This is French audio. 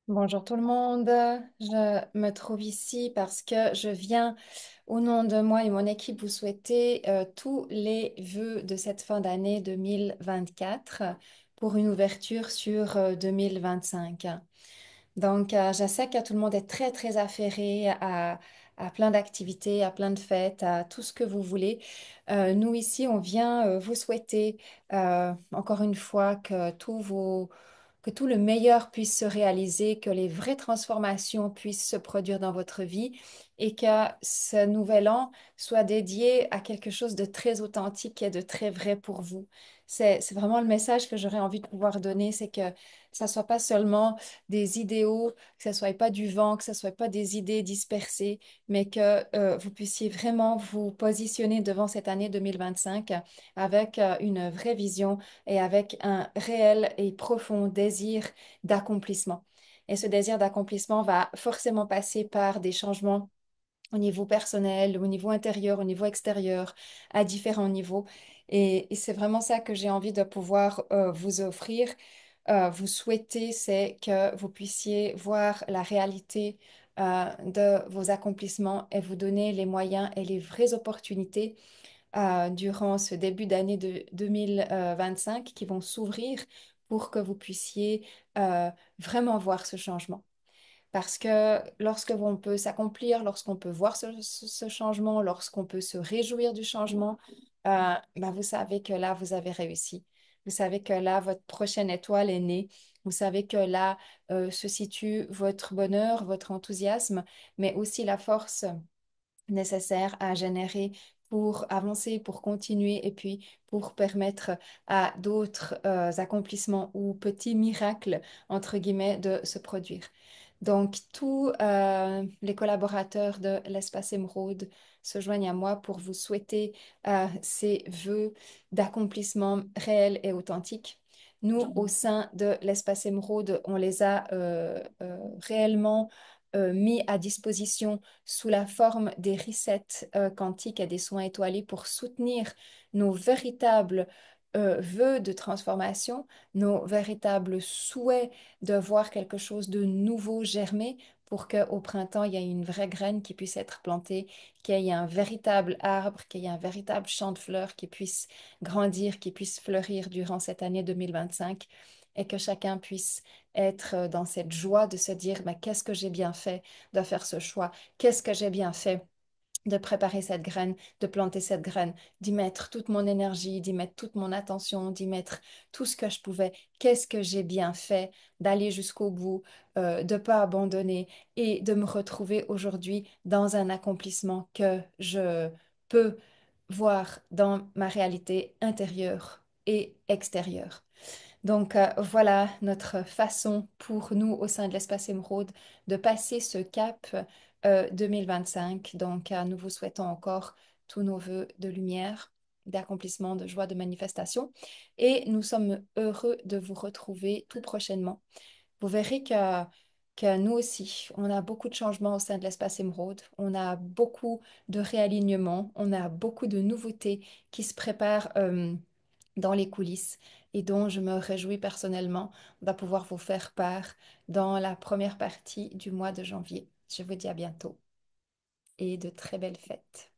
Bonjour tout le monde, je me trouve ici parce que je viens au nom de moi et mon équipe vous souhaiter tous les vœux de cette fin d'année 2024 pour une ouverture sur 2025. Donc, je sais que tout le monde est très, très affairé à plein d'activités, à plein de fêtes, à tout ce que vous voulez. Nous, ici, on vient vous souhaiter encore une fois que tout le meilleur puisse se réaliser, que les vraies transformations puissent se produire dans votre vie et que ce nouvel an soit dédié à quelque chose de très authentique et de très vrai pour vous. C'est vraiment le message que j'aurais envie de pouvoir donner, c'est que ça soit pas seulement des idéaux, que ce soit pas du vent, que ce soit pas des idées dispersées, mais que vous puissiez vraiment vous positionner devant cette année 2025 avec une vraie vision et avec un réel et profond désir d'accomplissement. Et ce désir d'accomplissement va forcément passer par des changements au niveau personnel, au niveau intérieur, au niveau extérieur, à différents niveaux. Et c'est vraiment ça que j'ai envie de pouvoir vous offrir. Vous souhaitez, c'est que vous puissiez voir la réalité de vos accomplissements et vous donner les moyens et les vraies opportunités durant ce début d'année de 2025 qui vont s'ouvrir pour que vous puissiez vraiment voir ce changement. Parce que lorsque on peut s'accomplir, lorsqu'on peut voir ce changement, lorsqu'on peut se réjouir du changement, bah, vous savez que là, vous avez réussi. Vous savez que là, votre prochaine étoile est née. Vous savez que là se situe votre bonheur, votre enthousiasme, mais aussi la force nécessaires à générer pour avancer, pour continuer et puis pour permettre à d'autres accomplissements ou petits miracles, entre guillemets, de se produire. Donc, tous les collaborateurs de l'Espace Émeraude se joignent à moi pour vous souhaiter ces vœux d'accomplissement réels et authentiques. Nous, au sein de l'Espace Émeraude, on les a réellement mis à disposition sous la forme des resets quantiques et des soins étoilés pour soutenir nos véritables vœux de transformation, nos véritables souhaits de voir quelque chose de nouveau germer pour qu'au printemps, il y ait une vraie graine qui puisse être plantée, qu'il y ait un véritable arbre, qu'il y ait un véritable champ de fleurs qui puisse grandir, qui puisse fleurir durant cette année 2025 et que chacun puisse être dans cette joie de se dire, mais qu'est-ce que j'ai bien fait de faire ce choix? Qu'est-ce que j'ai bien fait de préparer cette graine, de planter cette graine, d'y mettre toute mon énergie, d'y mettre toute mon attention, d'y mettre tout ce que je pouvais. Qu'est-ce que j'ai bien fait d'aller jusqu'au bout, de ne pas abandonner et de me retrouver aujourd'hui dans un accomplissement que je peux voir dans ma réalité intérieure et extérieure. Donc voilà notre façon pour nous au sein de l'Espace Émeraude de passer ce cap 2025. Donc nous vous souhaitons encore tous nos voeux de lumière, d'accomplissement, de joie, de manifestation. Et nous sommes heureux de vous retrouver tout prochainement. Vous verrez que nous aussi, on a beaucoup de changements au sein de l'Espace Émeraude. On a beaucoup de réalignements. On a beaucoup de nouveautés qui se préparent dans les coulisses et dont je me réjouis personnellement de pouvoir vous faire part dans la première partie du mois de janvier. Je vous dis à bientôt et de très belles fêtes.